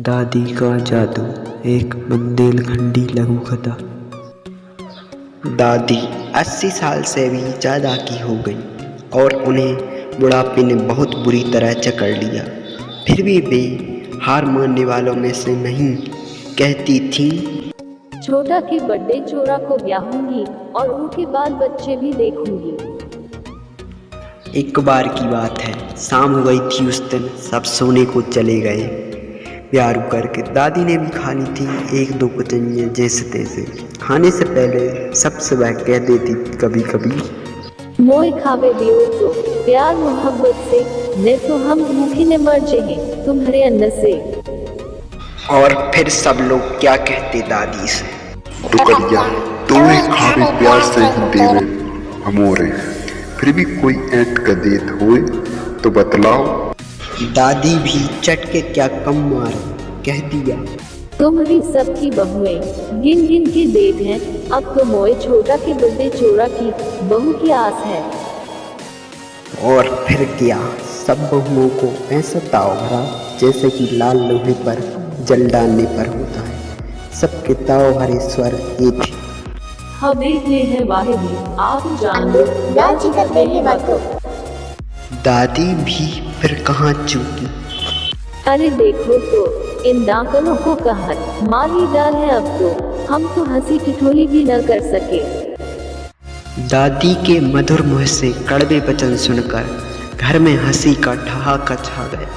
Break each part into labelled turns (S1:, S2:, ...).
S1: दादी का जादू, एक बुंदेलखंडी लघु कथा। दादी 80 साल से भी ज़्यादा की हो गई और उन्हें बुढ़ापे ने बहुत बुरी तरह जकड़ लिया। फिर भी वे हार मानने वालों में से नहीं। कहती थीं,
S2: छोटा के बड़े चोरा को ब्याहूंगी और उनके बाल बच्चे भी देखूंगी।
S1: एक बार की बात है, शाम हो गई थी। उस दिन सब सोने को चले गए। प्यार करके दादी ने भी खा ली थी एक दो कुचनियाँ जैसे तैसे। खाने से पहले सबसे वह कह देती कभी कभी,
S2: मोए खावे दियो तो प्यार मोहब्बत से, नहीं तो हम भूखे न मर जाएं तुम्हारे अन्न से।
S1: और फिर सब लोग क्या कहते दादी से,
S3: टुकड़िया तोड़े खावे प्यार से ही देवे हमोरे, फिर भी कोई ऐट का देत होए तो बतलाओ।
S1: दादी भी चटके क्या कम मार कह दिया,
S2: तुम्हारी सबकी बहुएं गिन गिन के देत हैं, अब तो मोए छोटा के बड़े चोरा की बहू की आस है।
S1: और फिर क्या, सब बहुओं को ऐसा ताव भरा जैसे कि लाल लोहे पर जल डालने पर होता है। सबके ताव भरे स्वर ये थे,
S2: हमें ये है वाहिदी, आप जान लो राजी कर मेरी बात को।
S1: दादी भी फिर कहाँ चूकी।
S2: अरे देखो तो इन दांतों को कहत मारी डाल है, अब तो हम तो हंसी ठिठोली भी न कर सके।
S1: दादी के मधुर मुँह से कड़वे वचन सुनकर घर में हंसी का ठहाका छा गया।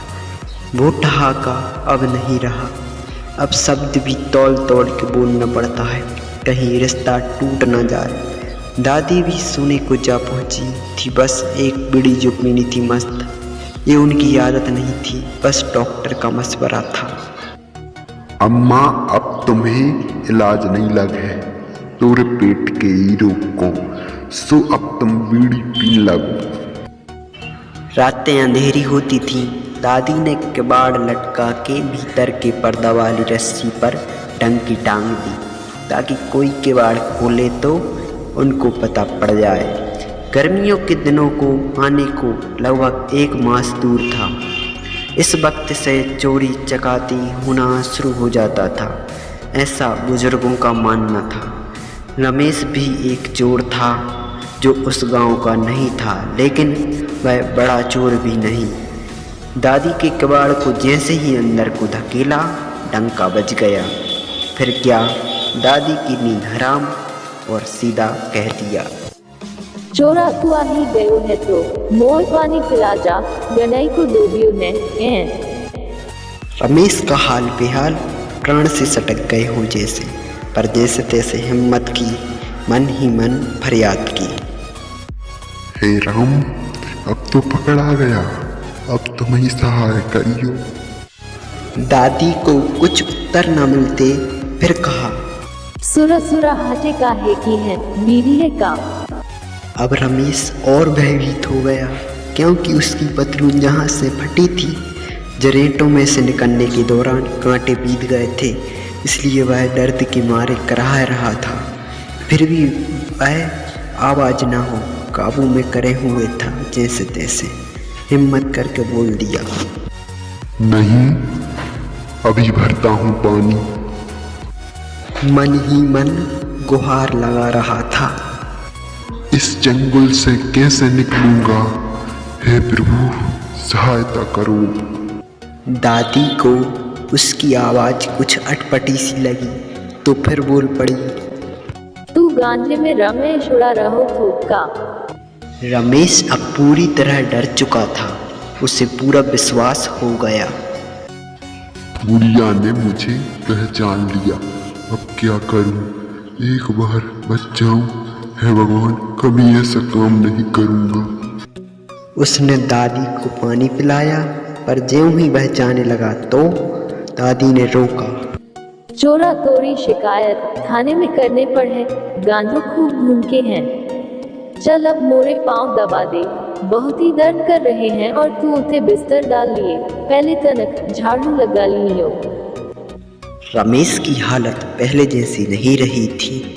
S1: वो ठहाका अब नहीं रहा। अब शब्द भी तौल तोड़ के बोलना पड़ता है, कहीं रिश्ता टूट न जाए। दादी भी सोने को जा पहुंची थी, बस एक बीड़ी जो पीनी थी मस्त। ये उनकी आदत नहीं थी, बस डॉक्टर का मशवरा था।
S3: अम्मा अब तुम्हें इलाज नहीं लग है तोरे पेट के ई रोग को, सो अब तुम बीड़ी पी लगो।
S1: रातें अंधेरी होती थीं। दादी ने किवाड़ लटका के भीतर के पर्दा वाली रस्सी पर डंकी टांग दी ताकि कोई किवाड़ खोले तो उनको पता पड़ जाए। गर्मियों के दिनों को आने को लगभग 1 मास दूर था। इस वक्त से चोरी चकाती होना शुरू हो जाता था, ऐसा बुजुर्गों का मानना था। रमेश भी एक चोर था जो उस गांव का नहीं था, लेकिन वह बड़ा चोर भी नहीं। दादी के किवाड़ को जैसे ही अंदर को धकेला, डंका बज गया। फिर क्या, दादी की नींद हराम और सीधा कह दिया,
S2: चोरा कुआ ही गयो है तो मोर पानी पिला जा, गनई को डूबियो ने।
S1: रमेश का हाल बेहाल, प्राण से सटक गए हो जैसे, पर जैसे तैसे हिम्मत की, मन ही मन फरियाद की,
S3: हे राम, अब तो पकड़ आ गया, अब तुम ही सहाय करियो।
S1: दादी को कुछ उत्तर न मिलते फिर कहा,
S2: सुरा सुरा हाथे काहे की है, बीवी है का।
S1: अब रमेश और भयभीत हो गया, क्योंकि उसकी पतलून जहाँ से फटी थी, जरेटों में से निकलने के दौरान कांटे बीत गए थे, इसलिए वह दर्द के मारे कराह रहा था। फिर भी वह आवाज ना हो काबू में करे हुए था। जैसे तैसे हिम्मत करके बोल दिया,
S3: नहीं, अभी भरता हूँ पानी।
S1: मन ही मन गुहार लगा रहा था,
S3: इस जंगल से कैसे निकलूंगा, हे प्रभु सहायता करो।
S1: दादी को उसकी आवाज कुछ अटपटी सी लगी तो फिर बोल पड़ी,
S2: तू गांजे में रमेश उड़ा रहो थोका।
S1: रमेश अब पूरी तरह डर चुका था, उसे पूरा विश्वास हो गया।
S3: बुढ़िया ने मुझे पहचान लिया, अब क्या करूं, एक बार बच जाऊं, हे भगवान, कभी ऐसा काम नहीं करूंगा।
S1: उसने दादी को पानी पिलाया, पर ज्यों ही वह जाने लगा तो दादी ने रोका,
S2: चोरा तोरी शिकायत थाने में करने पर है, गांजो खूब भूखे हैं, चल अब मोरे पांव दबा दे, बहुत ही दर्द कर रहे हैं और तू उसे बिस्तर डाल लिए, पहले तनक झाड़ू लगा लियो।
S1: रमेश की हालत पहले जैसी नहीं रही थी।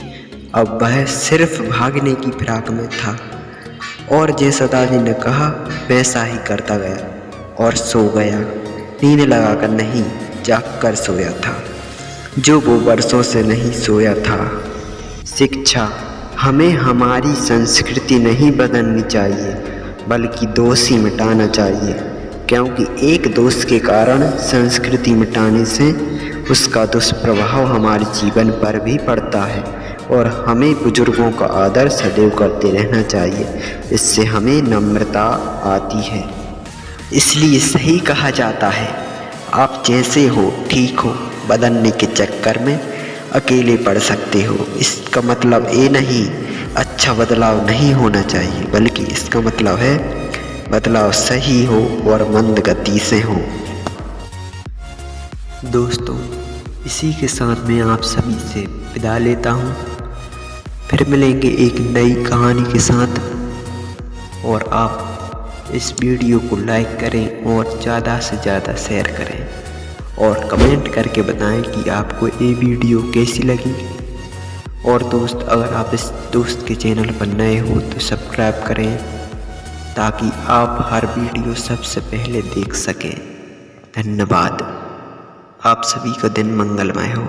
S1: अब वह सिर्फ भागने की फिराक में था और जैसा दादी ने कहा वैसा ही करता गया और सो गया। नींद लगाकर नहीं, जाग कर सोया था, जो वो वर्षों से नहीं सोया था। शिक्षा हमें हमारी संस्कृति नहीं बदलनी चाहिए, बल्कि दोष ही मिटाना चाहिए, क्योंकि एक दोष के कारण संस्कृति मिटाने से उसका दुष्प्रभाव हमारे जीवन पर भी पड़ता है। और हमें बुजुर्गों का आदर सदैव करते रहना चाहिए, इससे हमें नम्रता आती है। इसलिए सही कहा जाता है, आप जैसे हो ठीक हो, बदलने के चक्कर में अकेले पड़ सकते हो। इसका मतलब ये नहीं अच्छा बदलाव नहीं होना चाहिए, बल्कि इसका मतलब है बदलाव सही हो और मंद गति से हो। दोस्तों, इसी के साथ मैं आप सभी से विदा लेता हूँ। फिर मिलेंगे एक नई कहानी के साथ। और आप इस वीडियो को लाइक करें और ज़्यादा से ज़्यादा शेयर करें और कमेंट करके बताएं कि आपको ये वीडियो कैसी लगी। और दोस्त, अगर आप इस दोस्त के चैनल पर नए हो तो सब्सक्राइब करें, ताकि आप हर वीडियो सबसे पहले देख सकें। धन्यवाद। आप सभी का दिन मंगलमय हो।